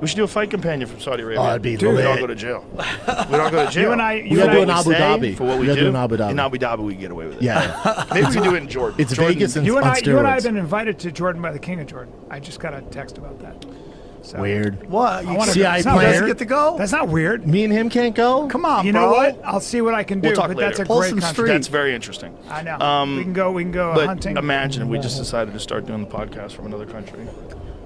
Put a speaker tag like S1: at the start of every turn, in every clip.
S1: We should do a fight companion from Saudi Arabia.
S2: Oh, that'd be
S1: Dude,
S2: lit.
S1: we'd all go to jail. We'd all go to jail.
S3: You and I-
S2: We gotta do it in Abu Dhabi.
S1: For what we
S2: We gotta
S1: do
S2: do it in Abu Dhabi.
S1: In Abu Dhabi, we get away with it.
S2: Yeah.
S1: Maybe we can do it in Jordan.
S2: It's
S1: Jordan,
S2: Vegas and
S3: You and
S2: on
S3: I have
S2: steroids.
S3: been invited to Jordan by the King of Jordan. I just got a text about that. So,
S2: Weird.
S4: What?
S3: I wanna
S2: See,
S3: go.
S2: I
S3: It's not
S2: plan-
S3: weird.
S4: get to go?
S3: That's not weird.
S2: Me and him can't go?
S4: Come on,
S3: You
S4: bro.
S3: know what? I'll see what I can do.
S1: We'll talk
S3: but
S1: later.
S3: that's a
S4: Pull
S3: great
S4: some
S3: country.
S4: street.
S1: That's very interesting.
S3: I know. We can go
S1: But
S3: hunting.
S1: imagine we just decided to start doing the podcast from another country.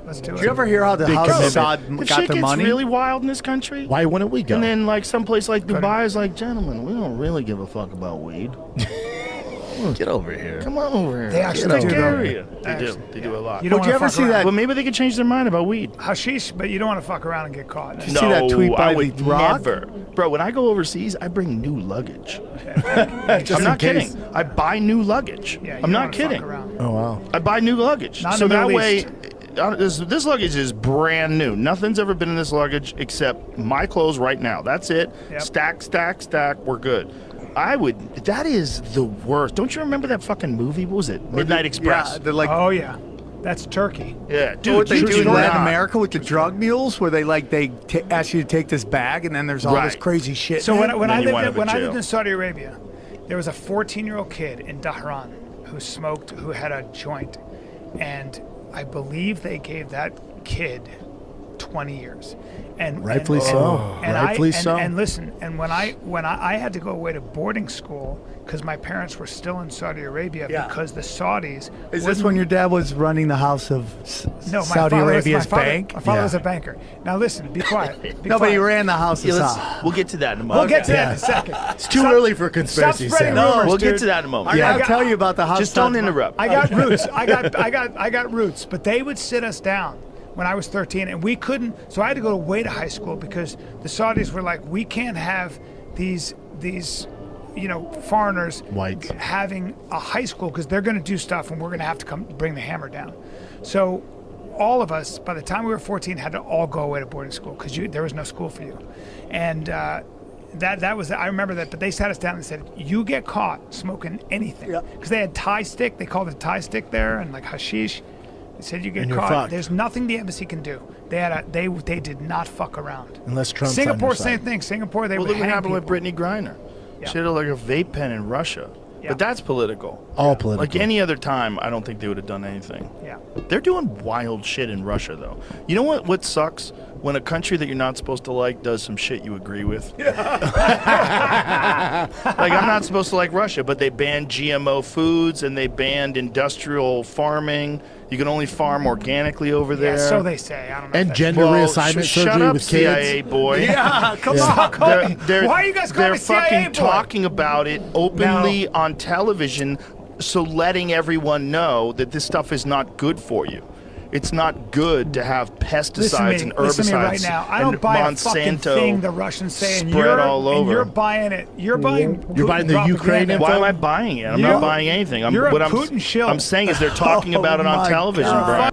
S3: Let's do it.
S4: Did you ever hear how
S2: Big
S4: Assad
S2: commitment.
S1: If
S4: got
S1: shit
S4: the
S1: gets
S4: money?
S1: really wild in this country,
S2: Why wouldn't we go?
S1: and then like someplace like Dubai is like, gentlemen, we don't really give a fuck about weed.
S2: Get over here.
S1: Come on over here.
S3: They actually
S1: Take
S3: do,
S1: care
S3: though.
S1: of you. They do.
S3: Actually,
S1: They do a lot.
S3: You don't
S4: Would you
S3: wanna
S4: ever
S3: fuck
S4: see
S3: around.
S4: that?
S1: Well, maybe they could change their mind about weed.
S3: Hashish, but you don't want to fuck around and get caught.
S4: you see that tweet by
S1: I would
S4: The Rock?
S1: never. Bro, when I go overseas, I bring new luggage.
S2: Just
S1: I'm
S2: in
S1: not
S2: case.
S1: kidding. I buy new luggage.
S3: Yeah, you
S1: I'm
S3: don't
S1: not
S3: wanna fuck
S1: kidding.
S3: around.
S2: Oh, wow.
S1: I buy new luggage.
S3: Not in
S1: So
S3: the
S1: that
S3: Middle
S1: way,
S3: East.
S1: this luggage is brand new. Nothing's ever been in this luggage except my clothes right now. That's it.
S3: Yep.
S1: Stack, stack, stack. We're good. That is the worst. Don't you remember that fucking movie? What was it? Midnight Express.
S4: Yeah, they're like,
S3: Oh yeah, that's Turkey.
S1: Yeah,
S4: do
S1: dude.
S4: what they
S1: you
S4: do in
S1: not.
S4: Latin America with the drug mules, where they ask you to take this bag, and then there's all this
S1: Right.
S4: crazy shit.
S3: So
S4: in it.
S3: when I
S1: then you wind
S3: lived
S1: up in
S3: I
S1: jail.
S3: lived in Saudi Arabia, there was a 14-year-old kid in Dhahran who had a joint, and I believe they gave that kid 20 years. And
S2: Rightfully so. Rightfully so.
S3: And listen, and when I had to go away to boarding school because my parents were still in Saudi Arabia
S4: Yeah.
S3: because the Saudis.
S4: Is this when your dad was running the house of
S3: No, my
S4: Saudi
S3: father
S4: Arabia's
S3: was, my father,
S4: bank?
S3: My father
S2: Yeah.
S3: was a banker. Now listen, be quiet. Be
S4: No, but
S3: quiet.
S4: he ran the house of
S1: Yeah,
S4: Saud.
S1: we'll get to that in a
S3: We'll
S1: moment.
S3: get to that in a second.
S2: It's too early for conspiracy,
S3: Stop spreading
S2: Sam.
S3: rumors,
S1: We'll get
S3: dude.
S1: to that in a moment.
S4: I gotta
S3: got-
S4: tell you about the house.
S1: Just don't
S4: Saud-
S1: interrupt.
S3: I got roots. I got roots. But they would sit us down when I was 13, and we couldn't. So I had to go away to high school because the Saudis were like, we can't have these foreigners
S2: Whites.
S3: having a high school because they're going to do stuff, and we're going to have to come bring the hammer down. So all of us, by the time we were 14, had to all go away to boarding school because there was no school for you, and. That was I remember that, but they sat us down and said, "You get caught smoking anything,"
S4: Yeah.
S3: because they had Thai stick. They called it Thai stick there, and like hashish. They said you get
S2: And you're
S3: caught.
S2: fucked.
S3: There's nothing the embassy can do. They did not fuck around.
S2: Unless Trump's
S3: Singapore,
S2: on your
S3: same
S2: side.
S3: thing. Singapore, they
S1: Well,
S3: would
S1: look what
S3: hang
S1: happened with
S3: people.
S1: Brittany Griner.
S3: Yeah.
S1: She had like a vape pen in Russia.
S3: Yeah.
S1: But that's political.
S2: All political.
S1: Like any other time, I don't think they would have done anything.
S3: Yeah.
S1: They're doing wild shit in Russia, though. You know what sucks? When a country that you're not supposed to like does some shit you agree with. Like, I'm not supposed to like Russia, but they banned GMO foods and they banned industrial farming. You can only farm organically over there.
S3: Yeah, so they say. I don't know. if
S2: And
S3: that's-
S2: gender
S1: Well,
S2: reassignment
S1: shut
S2: surgery
S1: up,
S2: with
S1: CIA
S2: kids.
S1: boy.
S4: Yeah, come
S2: Yeah.
S4: on.
S3: Call me. Why are you guys calling
S1: They're
S3: me CIA
S1: fucking
S3: boy?
S1: talking about it openly on television, so letting everyone know that this stuff is not good for you. It's not good to have pesticides and herbicides
S3: listen to me right now. I don't
S1: and
S3: buy a fucking
S1: Monsanto
S3: thing the Russians say, and
S1: spread all over.
S3: you're buying it. You're buying.
S2: You're buying the
S3: Putin
S2: Ukraine
S3: propaganda.
S1: Why am I buying it? I'm
S3: You-
S1: not buying anything.
S3: you're a
S1: what
S3: Putin shill.
S1: I'm saying is they're talking about it on
S4: my
S1: television,
S4: God.
S1: Brian.